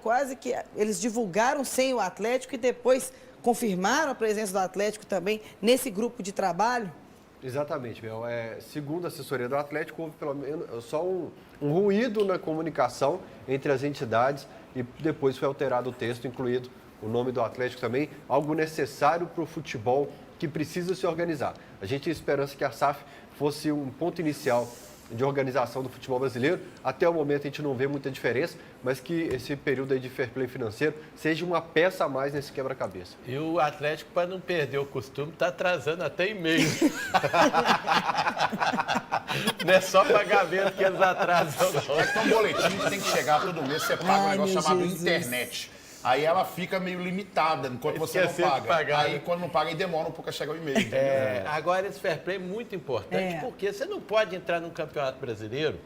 quase que eles divulgaram sem o Atlético e depois confirmaram a presença do Atlético também nesse grupo de trabalho? Exatamente, Mel. Segundo a assessoria do Atlético, houve pelo menos só um ruído na comunicação entre as entidades e depois foi alterado o texto, incluído o nome do Atlético também, algo necessário para o futebol que precisa se organizar. A gente tinha esperança que a SAF fosse um ponto inicial de organização do futebol brasileiro. Até o momento a gente não vê muita diferença, mas que esse período aí de fair play financeiro seja uma peça a mais nesse quebra-cabeça. E o Atlético, para não perder o costume, está atrasando até e-mail. Não é só pagamento que eles atrasam, não. É que tem um boletim que tem que chegar todo mês, você paga um negócio chamado internet. Aí ela fica meio limitada enquanto você não paga. Aí quando não paga, aí demora um pouco a chegar o e-mail. Agora esse fair play é muito importante, porque você não pode entrar num campeonato brasileiro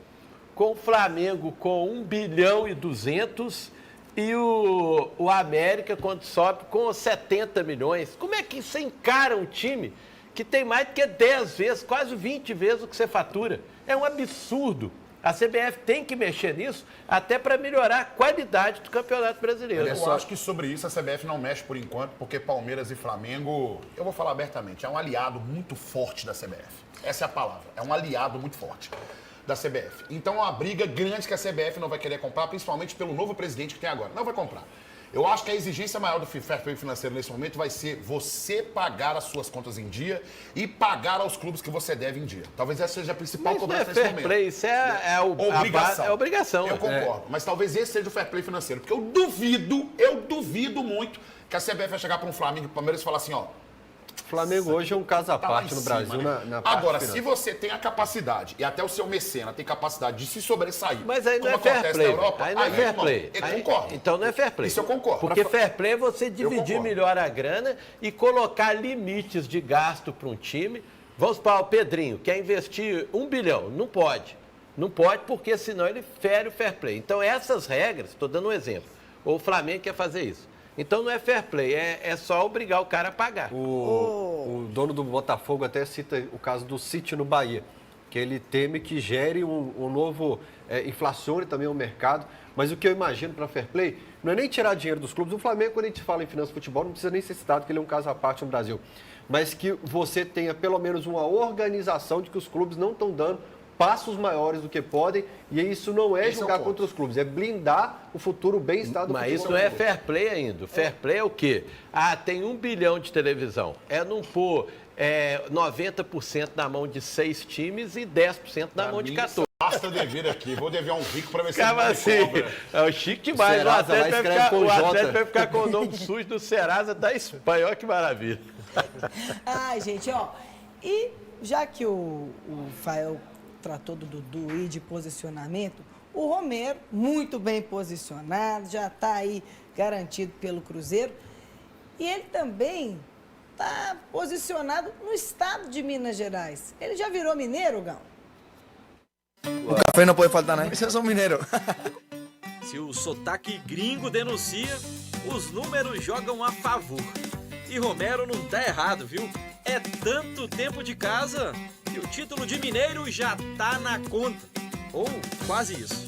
com o Flamengo com 1 bilhão e 200 e o América, quando sobe, com 70 milhões. Como é que você encara um time que tem mais do que 10 vezes, quase 20 vezes o que você fatura? É um absurdo. A CBF tem que mexer nisso até para melhorar a qualidade do Campeonato Brasileiro. Eu acho que sobre isso a CBF não mexe por enquanto, porque Palmeiras e Flamengo, eu vou falar abertamente, é um aliado muito forte da CBF. Essa é a palavra, é um aliado muito forte da CBF. Então é uma briga grande que a CBF não vai querer comprar, principalmente pelo novo presidente que tem agora. Não vai comprar. Eu acho que a exigência maior do fair play financeiro nesse momento vai ser você pagar as suas contas em dia e pagar aos clubes que você deve em dia. Talvez essa seja a principal cobrança nesse momento. Play, isso é obrigação. É obrigação. Eu concordo, mas talvez esse seja o fair play financeiro, porque eu duvido muito que a CBF vai chegar para um Flamengo e Palmeiras e falar assim, ó, Flamengo hoje é um caso à parte no Brasil, né? na parte Agora, financeira. se você tem a capacidade, e até o seu mecena tem capacidade de se sobressair, mas aí não como é fair acontece play. na Europa, Aí não é fair play. Eu concordo. Então não é fair play. Isso eu concordo. Porque fair play é você dividir melhor a grana e colocar limites de gasto para um time. Vamos para o Pedrinho, quer investir 1 bilhão. Não pode. Não pode porque senão ele fere o fair play. Então essas regras, estou dando um exemplo. O Flamengo quer fazer isso. Então não é fair play, é só obrigar o cara a pagar. O dono do Botafogo até cita o caso do City no Bahia, que ele teme que gere um novo, inflacione também o mercado. Mas o que eu imagino para fair play não é nem tirar dinheiro dos clubes. O Flamengo, quando a gente fala em finanças de futebol, não precisa nem ser citado, porque ele é um caso à parte no Brasil. Mas que você tenha pelo menos uma organização de que os clubes não estão dando passos maiores do que podem, e isso não é jogar contra os clubes, é blindar o futuro bem-estar do futebol. Mas isso não é fair play ainda. O fair play é o quê? Tem 1 bilhão de televisão. É não pôr 90% na mão de 6 times e 10% na mão de 14. Basta dever aqui, vou dever um rico para ver se ele assim, cobra. É o chique demais. O Atlético vai ficar com o nome sujo do Serasa da Espanha. Olha que maravilha. Ai, gente, ó. E já que o Fael tratou do Dudu e de posicionamento, o Romero, muito bem posicionado, já está aí garantido pelo Cruzeiro. E ele também está posicionado no estado de Minas Gerais. Ele já virou mineiro, Gão? O café não pode faltar, né? Eu sou mineiro. Se o sotaque gringo denuncia, os números jogam a favor. E Romero não tá errado, viu? É tanto tempo de casa que o título de mineiro já tá na conta. Ou quase isso.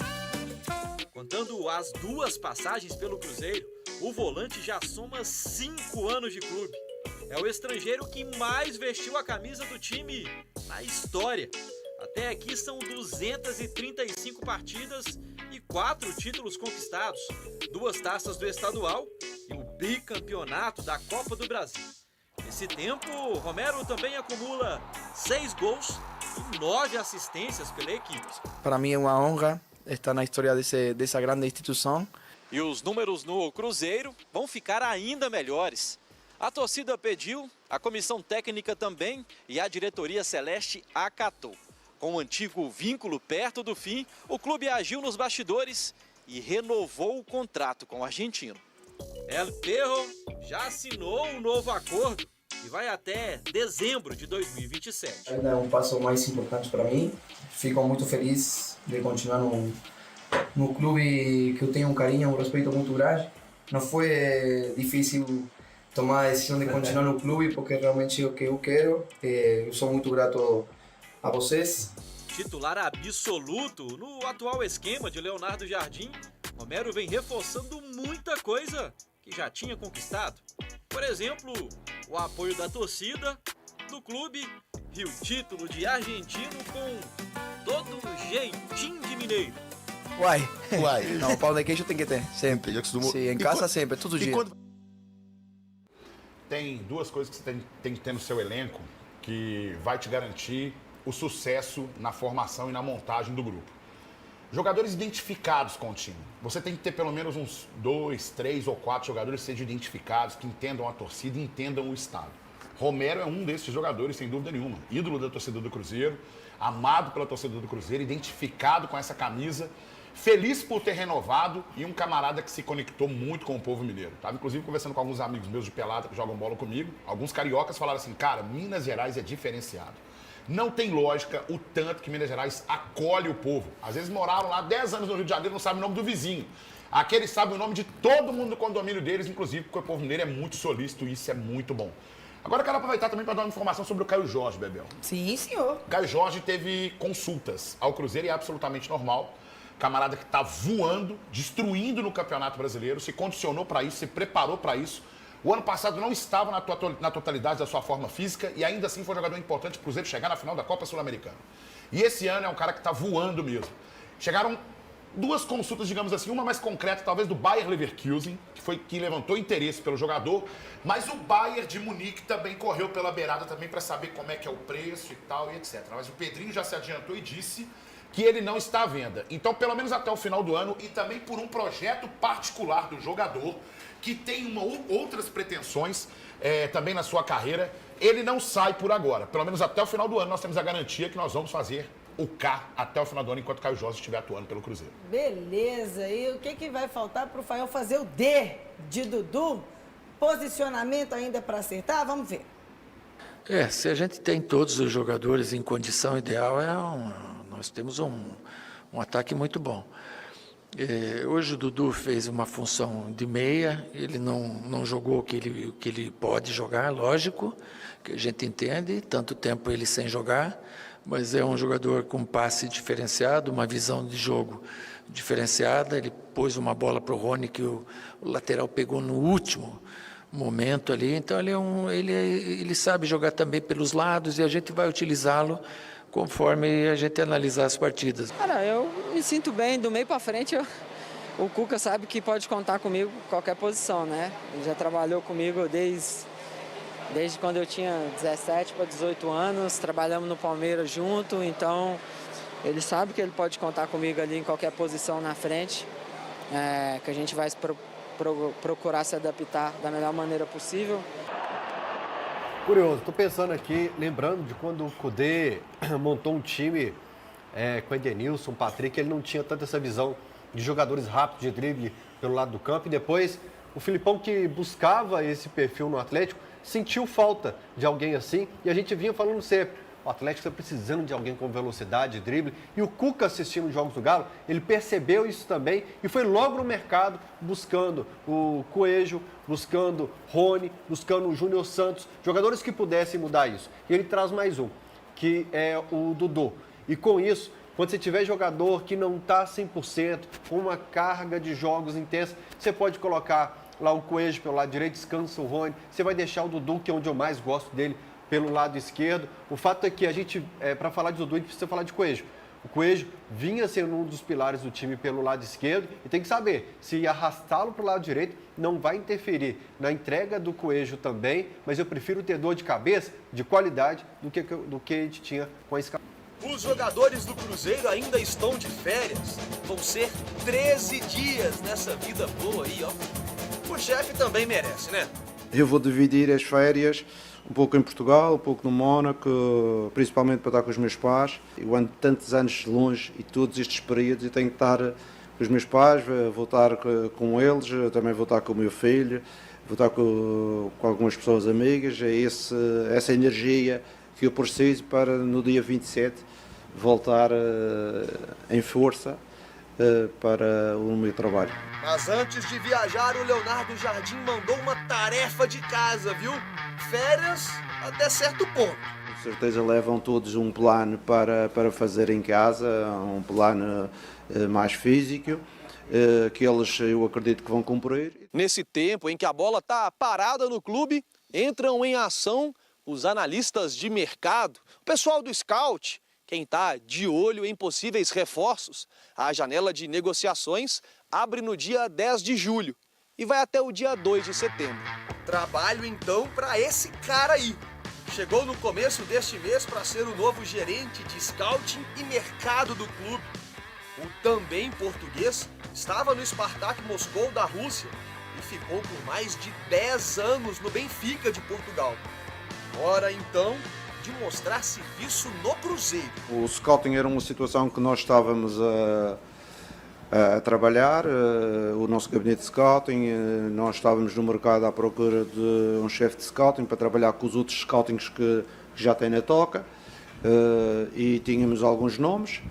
Contando as 2 passagens pelo Cruzeiro, o volante já soma 5 anos de clube. É o estrangeiro que mais vestiu a camisa do time na história. Até aqui são 235 partidas e 4 títulos conquistados, 2 taças do estadual e o bicampeonato da Copa do Brasil. Nesse tempo, Romero também acumula 6 gols e 9 assistências pela equipe. Para mim é uma honra estar na história dessa grande instituição. E os números no Cruzeiro vão ficar ainda melhores. A torcida pediu, a comissão técnica também e a diretoria celeste acatou. Com o antigo vínculo perto do fim, o clube agiu nos bastidores e renovou o contrato com o argentino. El Perro já assinou um novo acordo e vai até dezembro de 2027. Ainda é um passo mais importante para mim. Fico muito feliz de continuar no clube que eu tenho um carinho, um respeito muito grande. Não foi difícil tomar a decisão de continuar no clube, porque realmente é o que eu quero. Eu sou muito grato a vocês. Titular absoluto no atual esquema de Leonardo Jardim, Romero vem reforçando muita coisa que já tinha conquistado. Por exemplo, o apoio da torcida, do clube e o título de argentino com todo jeitinho de mineiro. Uai. Não, pão de queijo tem que ter, sempre. Eu costumo... Sim, em casa sempre, todo dia. Tem duas coisas que você tem que ter no seu elenco que vai te garantir o sucesso na formação e na montagem do grupo. Jogadores identificados com o time. Você tem que ter pelo menos uns 2, 3 ou 4 jogadores que sejam identificados, que entendam a torcida e entendam o estado. Romero é um desses jogadores, sem dúvida nenhuma. Ídolo da torcida do Cruzeiro, amado pela torcida do Cruzeiro, identificado com essa camisa, feliz por ter renovado e um camarada que se conectou muito com o povo mineiro. Estava inclusive conversando com alguns amigos meus de pelada que jogam bola comigo. Alguns cariocas falaram assim, cara, Minas Gerais é diferenciado. Não tem lógica o tanto que Minas Gerais acolhe o povo. Às vezes moraram lá 10 anos no Rio de Janeiro e não sabem o nome do vizinho. Aqui eles sabem o nome de todo mundo do condomínio deles, inclusive porque o povo mineiro é muito solícito e isso é muito bom. Agora eu quero aproveitar também para dar uma informação sobre o Caio Jorge, Bebel. Sim, senhor. O Caio Jorge teve consultas ao Cruzeiro e é absolutamente normal. Camarada que está voando, destruindo no Campeonato Brasileiro, se condicionou para isso, se preparou para isso. O ano passado não estava na totalidade da sua forma física e ainda assim foi um jogador importante para o Cruzeiro chegar na final da Copa Sul-Americana. E esse ano é um cara que está voando mesmo. Chegaram duas consultas, digamos assim, uma mais concreta, talvez do Bayer Leverkusen, que levantou interesse pelo jogador, mas o Bayern de Munique também correu pela beirada também para saber como é que é o preço e tal e etc. Mas o Pedrinho já se adiantou e disse que ele não está à venda. Então, pelo menos até o final do ano, e também por um projeto particular do jogador, que tem outras pretensões também na sua carreira, ele não sai por agora. Pelo menos até o final do ano, nós temos a garantia que nós vamos fazer o K até o final do ano, enquanto o Caio Jorge estiver atuando pelo Cruzeiro. Beleza. E o que vai faltar para o Fael fazer o D de Dudu? Posicionamento ainda para acertar? Vamos ver. Se a gente tem todos os jogadores em condição ideal, nós temos um ataque muito bom. Hoje o Dudu fez uma função de meia, ele não jogou o que ele pode jogar, lógico, que a gente entende, tanto tempo ele sem jogar, mas é um jogador com passe diferenciado, uma visão de jogo diferenciada. Ele pôs uma bola para o Rony que o lateral pegou no último momento ali, então ele sabe jogar também pelos lados e a gente vai utilizá-lo conforme a gente analisar as partidas. Cara, eu me sinto bem, do meio para frente, o Cuca sabe que pode contar comigo em qualquer posição, né? Ele já trabalhou comigo desde quando eu tinha 17 para 18 anos, trabalhamos no Palmeiras junto, então ele sabe que ele pode contar comigo ali em qualquer posição na frente, que a gente vai procurar se adaptar da melhor maneira possível. Curioso, estou pensando aqui, lembrando de quando o Kudê montou um time com Edenilson, Patrick, ele não tinha tanta essa visão de jogadores rápidos de drible pelo lado do campo, e depois o Filipão, que buscava esse perfil no Atlético, sentiu falta de alguém assim, e a gente vinha falando sempre, o Atlético está precisando de alguém com velocidade, drible, e o Cuca, assistindo os jogos do Galo, ele percebeu isso também e foi logo no mercado buscando o Coelho, buscando Rony, buscando o Júnior Santos, jogadores que pudessem mudar isso. E ele traz mais um, que é o Dudu. E com isso, quando você tiver jogador que não está 100%, com uma carga de jogos intensa, você pode colocar lá o Coelho pelo lado direito, descansa o Rony, você vai deixar o Dudu, que é onde eu mais gosto dele, pelo lado esquerdo. O fato é que a gente, para falar de Dudu, a gente precisa falar de Coelho. O Coelho vinha sendo um dos pilares do time pelo lado esquerdo e tem que saber, se arrastá-lo para o lado direito, não vai interferir na entrega do Coelho também, mas eu prefiro ter dor de cabeça, de qualidade, do que a gente tinha com a escala. Os jogadores do Cruzeiro ainda estão de férias. Vão ser 13 dias nessa vida boa aí, ó. O chefe também merece, né? Eu vou dividir as férias um pouco em Portugal, um pouco no Mónaco, principalmente para estar com os meus pais. Eu ando tantos anos longe e todos estes períodos eu tenho que estar com os meus pais, vou estar com eles, também vou estar com o meu filho, vou estar com algumas pessoas amigas. É essa energia que eu preciso para no dia 27 voltar em força para o meu trabalho. Mas antes de viajar, o Leonardo Jardim mandou uma tarefa de casa, viu? Férias até certo ponto. Com certeza levam todos um plano para fazer em casa, um plano mais físico. que eles, eu acredito que vão cumprir. Nesse tempo em que a bola está parada no clube, entram em ação os analistas de mercado, o pessoal do scout, quem está de olho em possíveis reforços. A janela de negociações abre no dia 10 de julho e vai até o dia 2 de setembro. Trabalho então para esse cara aí. Chegou no começo deste mês para ser o novo gerente de scouting e mercado do clube. O também português estava no Spartak Moscou da Rússia e ficou por mais de 10 anos no Benfica de Portugal. Hora então de mostrar serviço no Cruzeiro. O scouting era uma situação que nós estávamos a trabalhar, o nosso gabinete de scouting, nós estávamos no mercado à procura de um chefe de scouting para trabalhar com os outros scoutings que já tem na toca, e tínhamos alguns nomes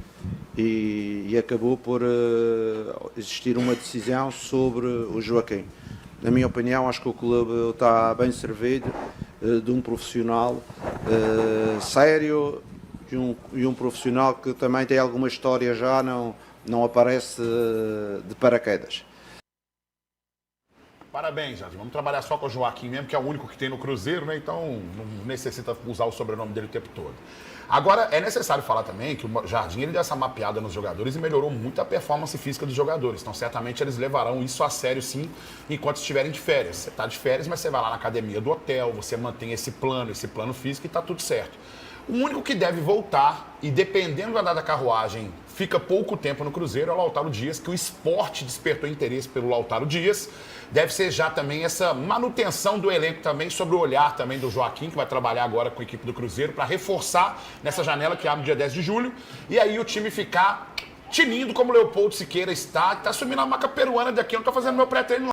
e acabou por existir uma decisão sobre o Joaquim. Na minha opinião, acho que o clube está bem servido de um profissional sério e um profissional que também tem alguma história já, não aparece de paraquedas. Parabéns, Jardim. Vamos trabalhar só com o Joaquim mesmo, que é o único que tem no Cruzeiro, né? Então não necessita usar o sobrenome dele o tempo todo. Agora, é necessário falar também que o Jardim ele deu essa mapeada nos jogadores e melhorou muito a performance física dos jogadores. Então, certamente, eles levarão isso a sério, sim, enquanto estiverem de férias. Você está de férias, mas você vai lá na academia do hotel, você mantém esse plano físico e está tudo certo. O único que deve voltar, e dependendo da data da carruagem, fica pouco tempo no Cruzeiro, é o Lautaro Dias, que o esporte despertou interesse pelo Lautaro Dias. Deve ser já também essa manutenção do elenco também, sobre o olhar também do Joaquim, que vai trabalhar agora com a equipe do Cruzeiro, para reforçar nessa janela que abre no dia 10 de julho. E aí o time ficar tinindo como o Leopoldo Siqueira está assumindo a maca peruana daqui, eu não estou fazendo meu pré-treino